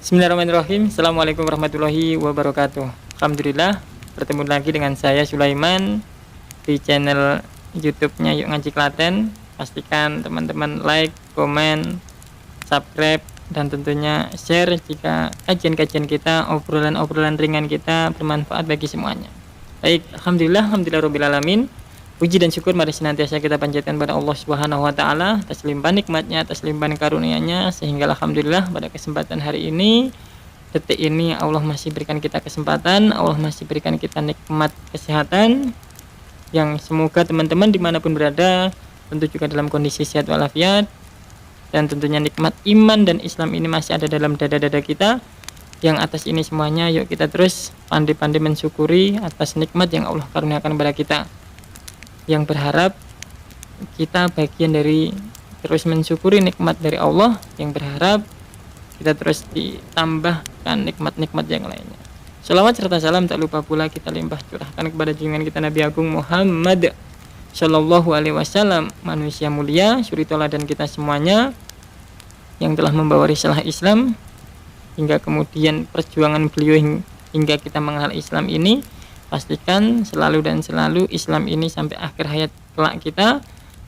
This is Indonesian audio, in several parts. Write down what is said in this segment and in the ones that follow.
Bismillahirrahmanirrahim. Assalamualaikum warahmatullahi wabarakatuh. Alhamdulillah, bertemu lagi dengan saya Sulaiman di channel YouTube-nya Yuk Ngaji Klaten. Pastikan teman-teman like, komen, subscribe, dan tentunya share jika kajian-kajian kita, obrolan-obrolan ringan kita bermanfaat bagi semuanya. Baik, alhamdulillah rabbil alamin. Puji dan syukur mari senantiasa kita panjatkan pada Allah Subhanahu wa taala atas limpahan nikmatnya, atas limpahan karunia-Nya, sehingga alhamdulillah pada kesempatan hari ini, detik ini Allah masih berikan kita kesempatan, Allah masih berikan kita nikmat kesehatan yang semoga teman-teman dimanapun berada tentu juga dalam kondisi sehat walafiat, dan tentunya nikmat iman dan Islam ini masih ada dalam dada-dada kita. Yang atas ini semuanya yuk kita terus pandai-pandai mensyukuri atas nikmat yang Allah karuniakan kepada kita, yang berharap kita bagian dari terus mensyukuri nikmat dari Allah, yang berharap kita terus ditambahkan nikmat-nikmat yang lainnya. Shalawat serta salam tak lupa pula kita limpah curahkan kepada junjungan kita Nabi Agung Muhammad Shallallahu Alaihi Wasallam, manusia mulia, suri teladan kita semuanya, yang telah membawa risalah Islam hingga kemudian perjuangan beliau hingga kita mengenal Islam ini. Pastikan selalu dan selalu Islam ini sampai akhir hayat kelak kita.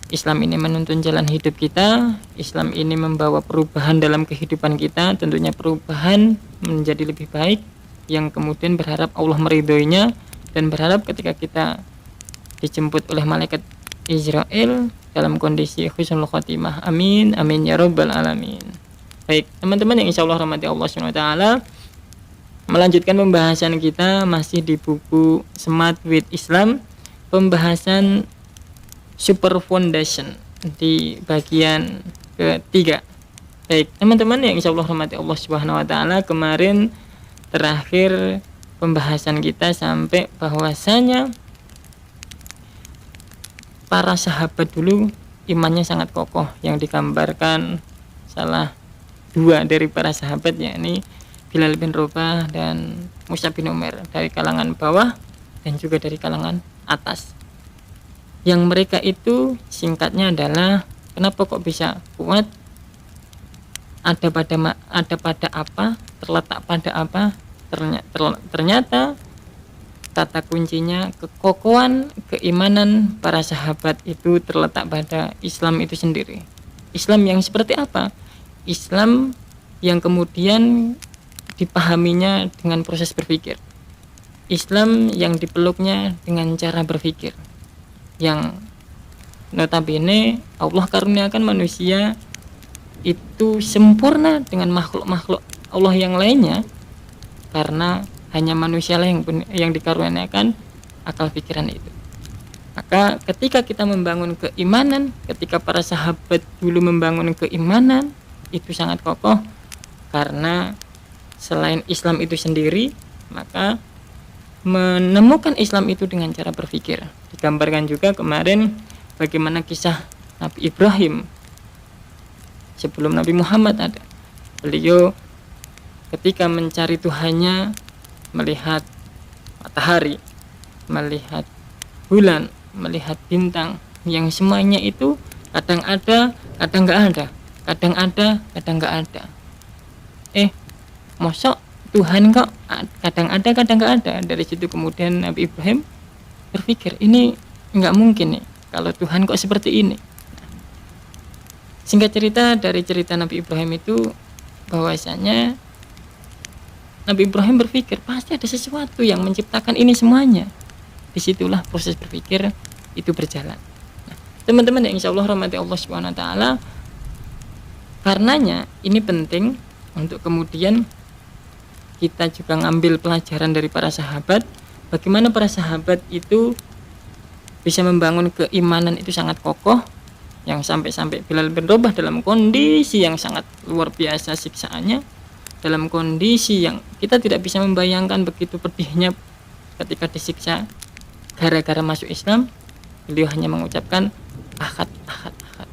Islam ini menuntun jalan hidup kita. Islam ini membawa perubahan dalam kehidupan kita, tentunya perubahan menjadi lebih baik, yang kemudian berharap Allah meridhoinya, dan berharap ketika kita dijemput oleh malaikat Israel dalam kondisi husnul khotimah. Amin, amin ya rabbal alamin. Baik, teman-teman yang insya Allah rahmati Allah Subhanahu wa taala, melanjutkan pembahasan kita masih di buku Smart with Islam, pembahasan Super Foundation di bagian ketiga. Baik, teman-teman yang insya Allah rahmati Allah Subhanahu wa taala, kemarin terakhir pembahasan kita sampai bahwasanya para sahabat dulu imannya sangat kokoh, yang digambarkan salah dua dari para sahabat, yakni Bilal bin Rabah dan Mus'ab bin Umair, dari kalangan bawah dan juga dari kalangan atas. Yang mereka itu singkatnya adalah, kenapa kok bisa kuat? Ada pada apa? Terletak pada apa? Ternyata tata kuncinya kekokohan keimanan para sahabat itu terletak pada Islam itu sendiri. Islam yang seperti apa? Islam yang kemudian dipahaminya dengan proses berpikir. Islam yang dipeluknya dengan cara berpikir, yang notabene Allah karuniakan manusia itu sempurna dengan makhluk-makhluk Allah yang lainnya, karena hanya manusia lah yang dikaruniakan akal pikiran itu. Maka ketika kita membangun keimanan, ketika para sahabat dulu membangun keimanan itu sangat kokoh, karena selain Islam itu sendiri, maka menemukan Islam itu dengan cara berpikir. Digambarkan juga kemarin bagaimana kisah Nabi Ibrahim sebelum Nabi Muhammad ada. Beliau ketika mencari Tuhannya, melihat matahari, melihat bulan, melihat bintang, yang semuanya itu kadang ada, kadang nggak ada, kadang ada, kadang nggak ada. Mosok Tuhan kok kadang ada, kadang nggak ada. Dari situ kemudian Nabi Ibrahim berpikir, ini nggak mungkin nih kalau Tuhan kok seperti ini. Singkat cerita, dari cerita Nabi Ibrahim itu bahwasanya Nabi Ibrahim berpikir pasti ada sesuatu yang menciptakan ini semuanya. Disitulah proses berpikir itu berjalan. Nah, teman-teman yang insya Allah rahmati Allah Subhanahu wa taala, karenanya ini penting untuk kemudian kita juga ngambil pelajaran dari para sahabat, bagaimana para sahabat itu bisa membangun keimanan itu sangat kokoh, yang sampai-sampai Bilal bin Rabah dalam kondisi yang sangat luar biasa siksaannya, dalam kondisi yang kita tidak bisa membayangkan begitu pedihnya ketika disiksa gara-gara masuk Islam, beliau hanya mengucapkan ahad, ahad, ahad.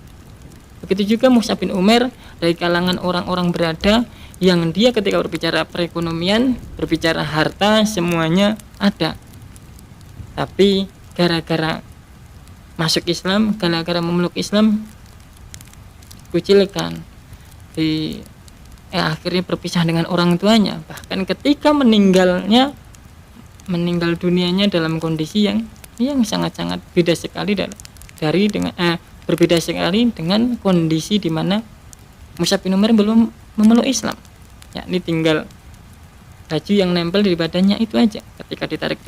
Begitu juga Mus'ab bin Umair, dari kalangan orang-orang berada, yang dia ketika berbicara perekonomian, berbicara harta, semuanya ada. Tapi gara-gara masuk Islam, gara-gara memeluk Islam, kucilkan, di akhirnya berpisah dengan orang tuanya, bahkan ketika meninggal dunianya dalam kondisi yang sangat-sangat beda sekali berbeda sekali dengan kondisi di mana Mus'ab bin Umair belum memeluk Islam, yakni tinggal baju yang nempel di badannya itu aja. Ketika ditarik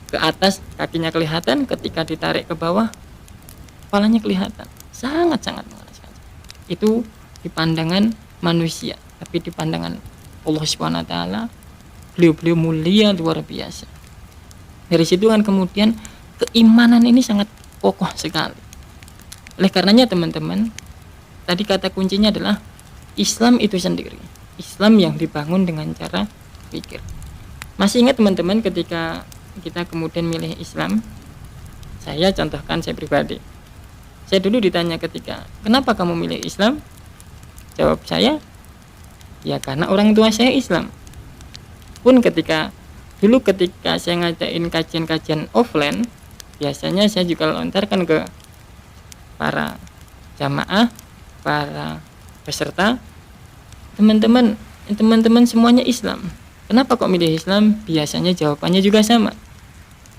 ke atas kakinya kelihatan, ketika ditarik ke bawah kepalanya kelihatan. Sangat-sangat mengenaskan. Itu di pandangan manusia, tapi di pandangan Allah Subhanahu wa taala beliau mulia luar biasa. Dari situ kan kemudian keimanan ini sangat kokoh sekali. Oleh karenanya teman-teman, tadi kata kuncinya adalah Islam itu sendiri. Islam yang dibangun dengan cara pikir. Masih ingat teman-teman ketika kita kemudian milih Islam? Saya contohkan saya pribadi. Saya dulu ditanya ketika, kenapa kamu milih Islam? Jawab saya, ya karena orang tua saya Islam. Pun ketika saya ngadain kajian-kajian offline, biasanya saya juga lontarkan ke para jamaah, para peserta, teman-teman semuanya Islam. Kenapa kok milih Islam? Biasanya jawabannya juga sama,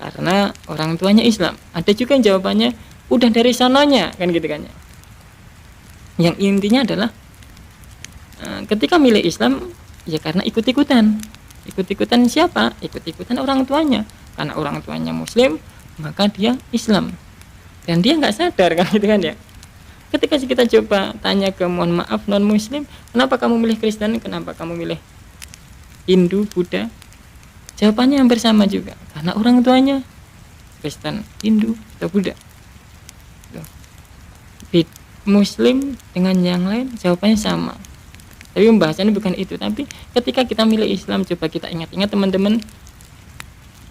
karena orang tuanya Islam. Ada juga yang jawabannya udah dari sananya, kan gitu kan ya. Yang intinya adalah ketika milih Islam ya karena ikut-ikutan siapa? Ikut-ikutan orang tuanya. Karena orang tuanya Muslim, maka dia Islam, dan dia nggak sadar, kan gitu kan ya. Ketika kita coba tanya ke, mohon maaf, non Muslim, kenapa kamu milih Kristen, kenapa kamu milih Hindu, Buddha, jawabannya hampir sama juga, karena orang tuanya Kristen, Hindu, atau Buddha. Muslim dengan yang lain jawabannya sama. Tapi pembahasannya bukan itu. Tapi ketika kita milih Islam, coba kita ingat-ingat teman-teman,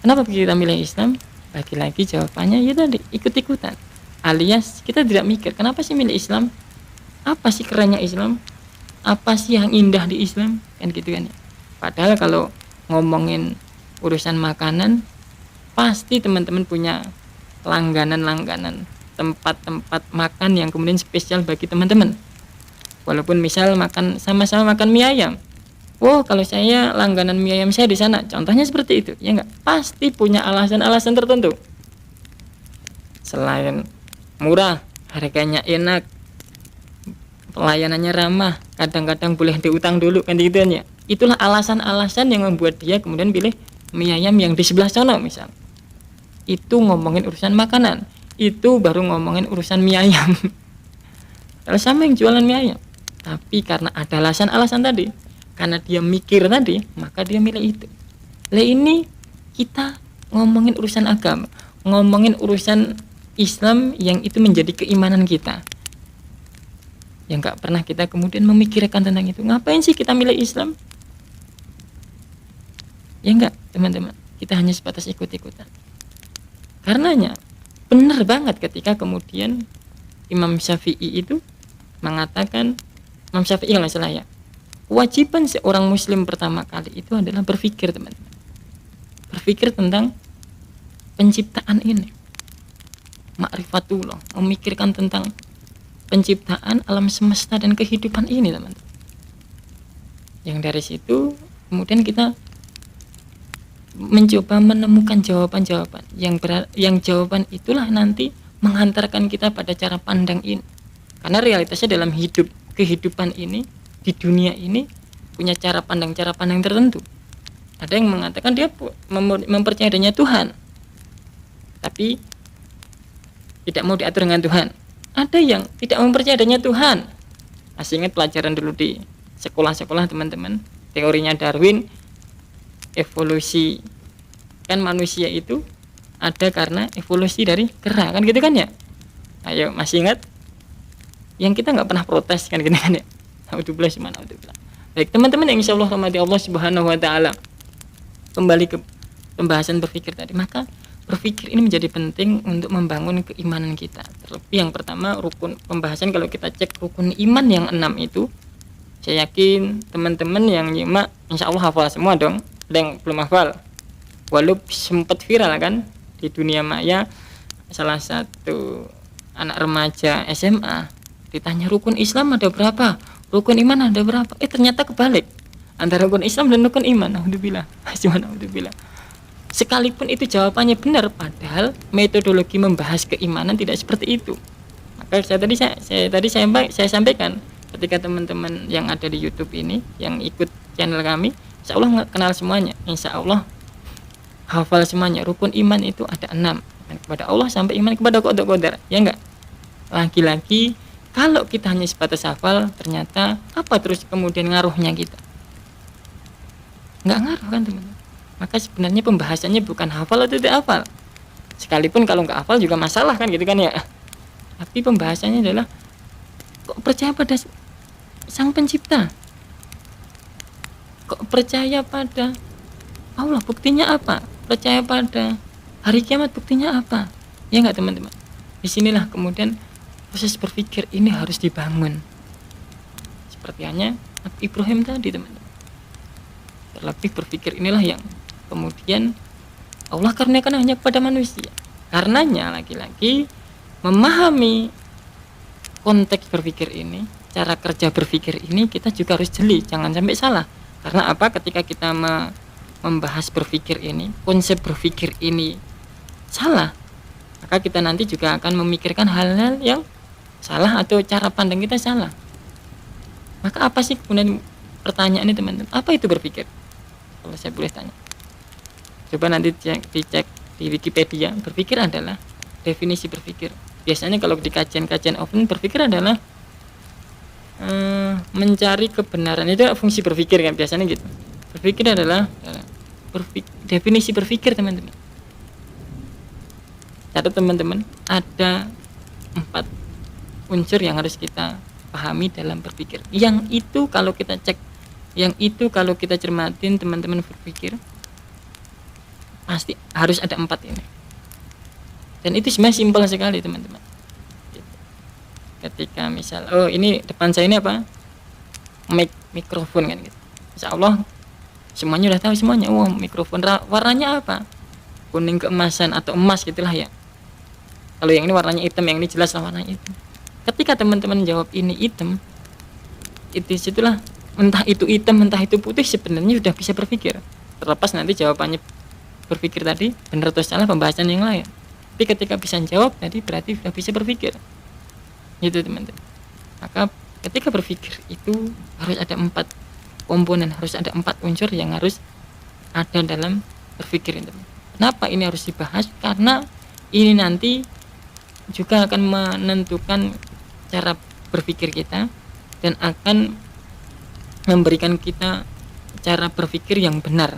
kenapa kita milih Islam? Lagi-lagi jawabannya ya tadi, ikut-ikutan, alias kita tidak mikir kenapa sih milih Islam, apa sih kerennya Islam, apa sih yang indah di Islam, kan gitu kan ya. Padahal kalau ngomongin urusan makanan, pasti teman-teman punya langganan tempat-tempat makan yang kemudian spesial bagi teman-teman. Walaupun misal sama-sama makan mie ayam, wow, kalau saya langganan mie ayam saya di sana, contohnya seperti itu, ya enggak? Pasti punya alasan-alasan tertentu. Selain murah, harganya enak, pelayanannya ramah, kadang-kadang boleh diutang dulu, kan gitu ya. Itulah alasan-alasan yang membuat dia kemudian pilih mie ayam yang di sebelah sana misal. Itu ngomongin urusan makanan, itu baru ngomongin urusan mie ayam. Kalau sama yang jualan mie ayam, tapi karena ada alasan-alasan tadi, karena dia mikir tadi, maka dia milih itu. Lah ini kita ngomongin urusan agama, ngomongin urusan Islam yang itu menjadi keimanan kita, yang gak pernah kita kemudian memikirkan tentang itu. Ngapain sih kita milih Islam? Ya enggak teman-teman, kita hanya sebatas ikut-ikutan. Karenanya benar banget ketika kemudian Imam Syafi'i itu mengatakan, Imam Syafi'i kalau salah ya, kewajiban seorang muslim pertama kali itu adalah berpikir, teman-teman. Berpikir tentang penciptaan ini, ma'rifatullah, memikirkan tentang penciptaan alam semesta dan kehidupan ini, teman-teman. Yang dari situ kemudian kita mencoba menemukan jawaban-jawaban yang jawaban itulah nanti menghantarkan kita pada cara pandang ini. Karena realitasnya dalam kehidupan ini, di dunia ini punya cara pandang tertentu. Ada yang mengatakan dia mempercayai adanya Tuhan, tapi tidak mau diatur dengan Tuhan. Ada yang tidak mempercayai adanya Tuhan. Masih ingat pelajaran dulu di sekolah-sekolah teman-teman, teorinya Darwin, evolusi, kan manusia itu ada karena evolusi dari kera, kan gitu kan ya. Ayo, masih ingat? Yang kita nggak pernah protes, kan gitu kan ya. Alhamdulillah. Baik teman-teman yang insya Allah rahmati Allah Subhanahu wa taala, kembali ke pembahasan berpikir tadi, maka berpikir ini menjadi penting untuk membangun keimanan kita. Terlebih yang pertama, rukun pembahasan, kalau kita cek rukun iman yang 6 itu, saya yakin teman-teman yang nyimak insya Allah hafal semua dong. Ada yang belum hafal, walaupun sempat viral kan di dunia maya, salah satu anak remaja SMA ditanya rukun Islam ada berapa, rukun iman ada berapa? Ternyata kebalik antara rukun Islam dan rukun iman. Alhamdulillah. Alhamdulillah. Sekalipun itu jawabannya benar, padahal metodologi membahas keimanan tidak seperti itu. Maka saya sampaikan, ketika teman-teman yang ada di YouTube ini yang ikut channel kami, insya Allah kenal semuanya, insya Allah hafal semuanya. Rukun iman itu ada 6, iman kepada Allah sampai iman kepada qada, ya enggak? Lagi-lagi kalau kita hanya sebatas hafal, ternyata apa terus kemudian ngaruhnya kita? Enggak ngaruh kan teman-teman. Maka sebenarnya pembahasannya bukan hafal atau tidak hafal. Sekalipun kalau enggak hafal juga masalah kan gitu kan ya. Tapi pembahasannya adalah kok percaya pada Sang Pencipta? Kok percaya pada Allah, buktinya apa? Percaya pada hari kiamat, buktinya apa? Ya enggak teman-teman? Disinilah kemudian proses berpikir ini harus dibangun. Seperti hanya Nabi Ibrahim tadi teman-teman. Terlebih berpikir inilah yang kemudian Allah karuniakan hanya kepada manusia. Karenanya lagi-lagi memahami konteks berpikir ini, cara kerja berpikir ini kita juga harus jeli, jangan sampai salah. Karena apa? Ketika kita membahas berpikir ini, konsep berpikir ini salah, maka kita nanti juga akan memikirkan hal-hal yang salah atau cara pandang kita salah. Maka apa sih kemudian pertanyaan ini teman-teman? Apa itu berpikir? Kalau saya boleh tanya, coba nanti dicek di Wikipedia. Berpikir adalah definisi berpikir. Biasanya kalau di kajian-kajian offline, berpikir adalah mencari kebenaran. Itu fungsi berpikir kan biasanya gitu. Berpikir adalah definisi berpikir teman-teman. Catat teman-teman, ada 4 unsur yang harus kita pahami dalam berpikir. Yang itu kalau kita cek, yang itu kalau kita cermatin teman-teman berpikir, pasti harus ada 4 ini. Dan itu sebenarnya simpel sekali teman-teman. Ketika misal, ini depan saya ini apa? Mikrofon kan gitu. Insya Allah semuanya udah tahu semuanya. Mikrofon warnanya apa? Kuning keemasan atau emas gitulah ya. Kalau yang ini warnanya hitam, yang ini jelas warnanya hitam. Ketika teman-teman jawab ini hitam, itu situlah entah itu hitam entah itu putih, sebenarnya sudah bisa berpikir. Terlepas nanti jawabannya berpikir tadi benar atau salah, pembahasan yang lain. Tapi ketika bisa jawab tadi berarti sudah bisa berpikir. Gitu teman-teman. Maka ketika berpikir itu harus ada 4 komponen, harus ada 4 unsur yang harus ada dalam berpikir ini. Kenapa ini harus dibahas? Karena ini nanti juga akan menentukan cara berpikir kita dan akan memberikan kita cara berpikir yang benar.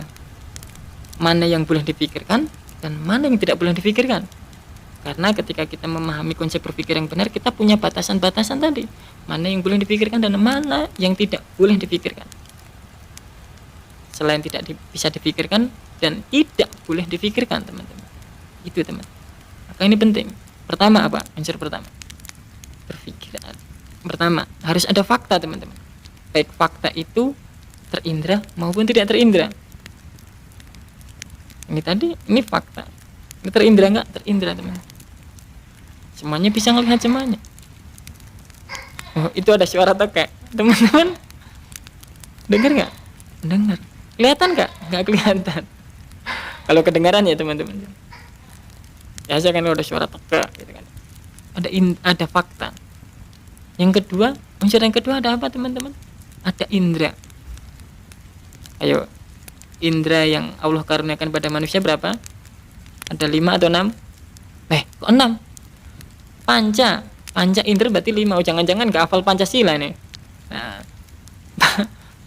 Mana yang boleh dipikirkan dan mana yang tidak boleh dipikirkan. Karena ketika kita memahami konsep berpikir yang benar, kita punya batasan-batasan tadi. Mana yang boleh dipikirkan dan mana yang tidak boleh dipikirkan. Selain tidak bisa dipikirkan dan tidak boleh dipikirkan teman-teman. Itu teman. Maka ini penting. Pertama apa? Unsur pertama. Berpikir. Pertama, harus ada fakta teman-teman. Baik fakta itu terindra maupun tidak terindra. Ini tadi, ini fakta. Ini terindra enggak? Terindra teman. Semuanya bisa melihat semuanya. Itu ada suara tokek. Teman-teman dengar enggak? Dengar. Kelihatan enggak? Enggak kelihatan. Kalau kedengaran ya teman-teman. Ya saya kan ada suara tokek gitu kan. Ada fakta. Yang kedua, unsur yang kedua ada apa teman-teman? Ada indra. Ayo, indra yang Allah karuniakan pada manusia berapa? Ada 5 atau 6? Kok 6? Panca indra berarti 5. Jangan-jangan gak hafal Pancasila nih. Nah,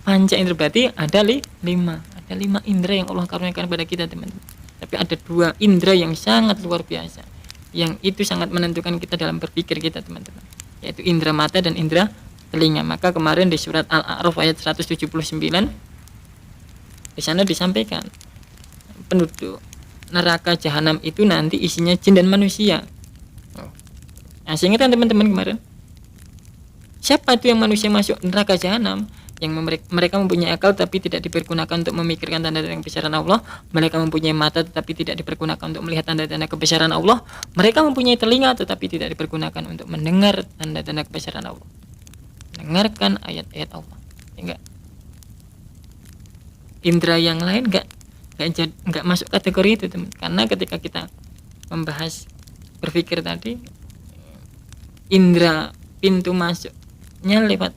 panca indra berarti ada 5. Ada 5 indra yang Allah karuniakan pada kita teman-teman. Tapi ada 2 indra yang sangat luar biasa, yang itu sangat menentukan kita dalam berpikir kita teman-teman, yaitu indra mata dan indra telinga. Maka kemarin di surat Al-A'raf ayat 179 di sana disampaikan penduduk neraka jahanam itu nanti isinya jin dan manusia. Nah, saya ingatkan teman-teman kemarin, siapa itu yang manusia masuk neraka jahanam? Yang mereka mempunyai akal tapi tidak dipergunakan untuk memikirkan tanda-tanda kebesaran Allah. Mereka mempunyai mata tetapi tidak dipergunakan untuk melihat tanda-tanda kebesaran Allah. Mereka mempunyai telinga tetapi tidak dipergunakan untuk mendengar tanda-tanda kebesaran Allah. mendengarkan ayat-ayat Allah. Sehingga indera yang lain nggak masuk kategori itu, teman. Karena ketika kita membahas berpikir tadi, indera pintu masuknya lewat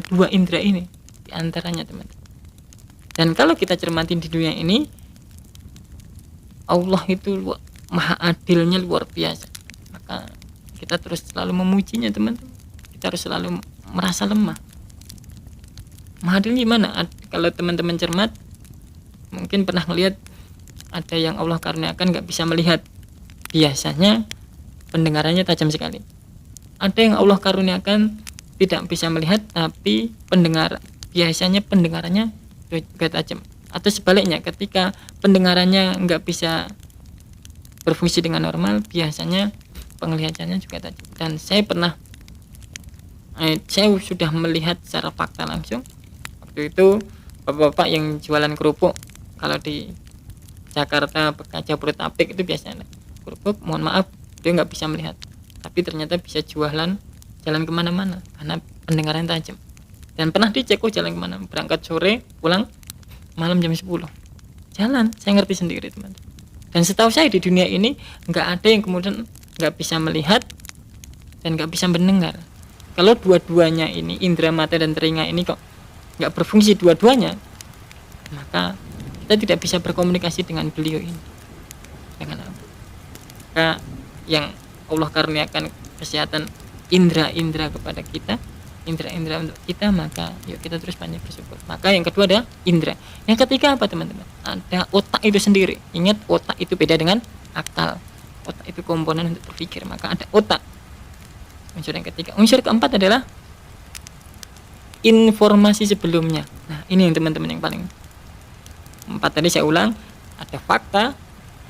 dua indera ini diantaranya, teman. Dan kalau kita cermati di dunia ini, Allah itu maha adilnya luar biasa. Maka kita terus selalu memujinya, teman-teman. Kita harus selalu merasa lemah. Maha adil gimana? Kalau teman-teman cermat, mungkin pernah melihat ada yang Allah karuniakan nggak bisa melihat, biasanya pendengarannya tajam sekali. Ada yang Allah karuniakan tidak bisa melihat, tapi biasanya pendengarannya juga tajam. Atau sebaliknya, ketika pendengarannya nggak bisa berfungsi dengan normal, biasanya penglihatannya juga tajam. Dan saya sudah melihat secara fakta langsung. Waktu itu bapak-bapak yang jualan kerupuk, kalau di Jakarta Jabodetabek itu biasanya kerupuk, mohon maaf, dia nggak bisa melihat, tapi ternyata bisa jalan kemana-mana karena pendengaran tajam. Dan pernah dicek jalan kemana, berangkat sore pulang malam jam 10 jalan. Saya ngerti sendiri, teman. Dan setahu saya di dunia ini nggak ada yang kemudian nggak bisa melihat dan nggak bisa mendengar. Kalau dua-duanya ini, indera mata dan telinga ini kok nggak berfungsi dua-duanya, maka kita tidak bisa berkomunikasi dengan beliau ini. Dengan apa? Maka yang Allah karuniakan kesehatan indera-indera kepada kita, indera-indera untuk kita, maka yuk kita terus banyak bersyukur. Maka yang kedua ada indera. Yang ketiga apa, teman-teman? Ada otak itu sendiri. Ingat, otak itu beda dengan akal. Otak itu komponen untuk berpikir, maka ada otak. Unsur yang ketiga. Unsur keempat adalah informasi sebelumnya. Nah, ini yang teman-teman yang paling empat tadi saya ulang, ada fakta,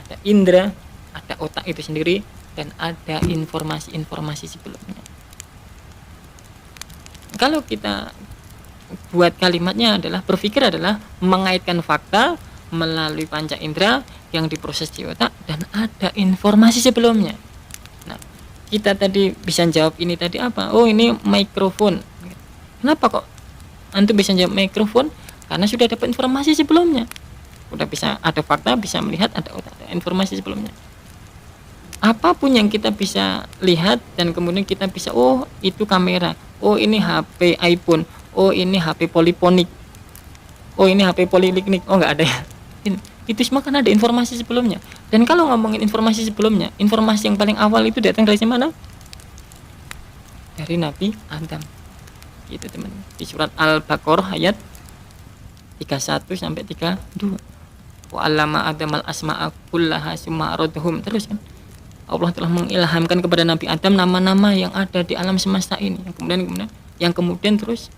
ada indera, ada otak itu sendiri, dan ada informasi-informasi sebelumnya. Kalau kita buat kalimatnya adalah berpikir adalah mengaitkan fakta melalui panca indera yang diproses di otak dan ada informasi sebelumnya. Nah, kita tadi bisa jawab ini tadi apa? Oh, ini mikrofon. Kenapa kok antum bisa jawab mikrofon? Karena sudah dapat informasi sebelumnya. Udah bisa ada fakta, bisa melihat, ada otak, ada informasi sebelumnya. Apapun yang kita bisa lihat dan kemudian kita bisa, oh itu kamera, oh ini HP iPhone, oh ini HP poliponik, oh ini HP poliliknik, oh nggak ada ya. Itu semua kan ada informasi sebelumnya. Dan kalau ngomongin informasi sebelumnya, informasi yang paling awal itu datang dari mana? Dari Nabi Adam. Gitu, teman. Di surat Al-Baqarah ayat 31 sampai 32. Wa 'allama Adamal asma'a kullaha summa aradhum, terus kan. Allah telah mengilhamkan kepada Nabi Adam nama-nama yang ada di alam semesta ini. Yang kemudian terus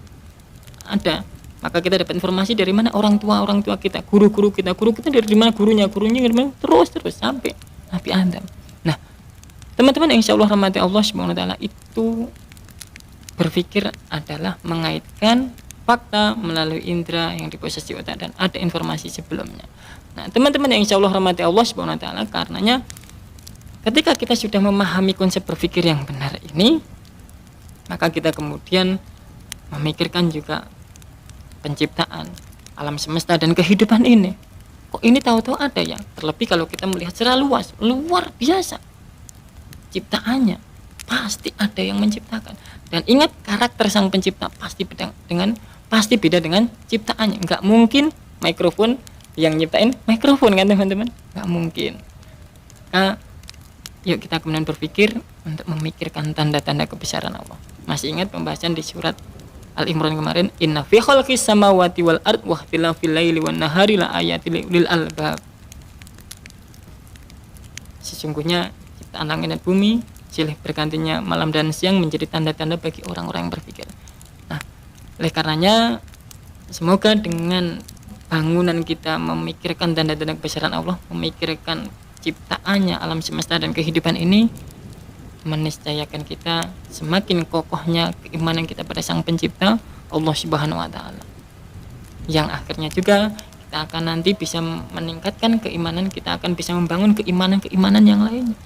ada. Maka kita dapat informasi dari mana? Orang tua kita, guru kita dari mana? Gurunya dari mana? Terus sampai Nabi Adam. Nah, teman-teman yang insyaallah rahmati Allah Subhanahu wa taala, itu berpikir adalah mengaitkan fakta melalui indera yang diproses di otak dan ada informasi sebelumnya. Nah, teman-teman yang insyaallah rahmati Allah Subhanahu wa taala, karenanya ketika kita sudah memahami konsep berpikir yang benar ini, maka kita kemudian memikirkan juga penciptaan alam semesta dan kehidupan ini. Kok ini tahu-tahu ada ya? Terlebih kalau kita melihat secara luas, luar biasa ciptaannya, pasti ada yang menciptakan. Dan ingat, karakter sang pencipta pasti beda dengan ciptaannya. Nggak mungkin mikrofon yang nyiptain mikrofon, kan teman-teman? Nggak mungkin. Nah, yuk kita kemudian berpikir untuk memikirkan tanda-tanda kebesaran Allah. Masih ingat pembahasan di surat Al-Imran kemarin, inna fi khalqis samawati wal ard wa ikhtilafil laili wan nahari la ayatil lil albab. Sesungguhnya ciptaan langit dan bumi, silih bergantinya malam dan siang menjadi tanda-tanda bagi orang-orang yang berpikir. Nah, oleh karenanya semoga dengan bangunan kita memikirkan tanda-tanda kebesaran Allah, memikirkan ciptaannya alam semesta dan kehidupan ini, meniscayakan kita semakin kokohnya keimanan kita pada sang pencipta Allah Subhanahu wa taala, yang akhirnya juga kita akan nanti bisa meningkatkan keimanan, kita akan bisa membangun keimanan yang lainnya.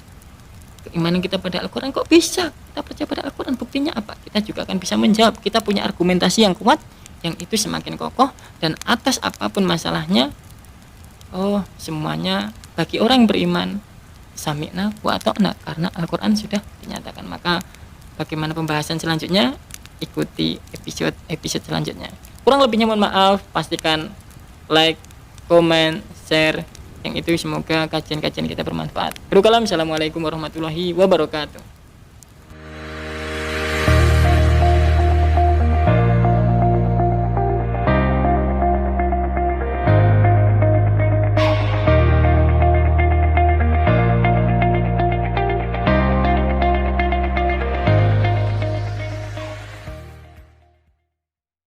keimanan kita pada Al-Quran, kok bisa kita percaya pada Al-Quran, buktinya apa? Kita juga akan bisa menjawab, kita punya argumentasi yang kuat, yang itu semakin kokoh, dan atas apapun masalahnya, oh semuanya bagi orang yang beriman, sami'na wa ata'na, karena Al-Quran sudah dinyatakan. Maka bagaimana pembahasan selanjutnya, ikuti episode selanjutnya. Kurang lebihnya mohon maaf, pastikan like, komen, share, yang itu semoga kajian-kajian kita bermanfaat. Assalamualaikum warahmatullahi wabarakatuh.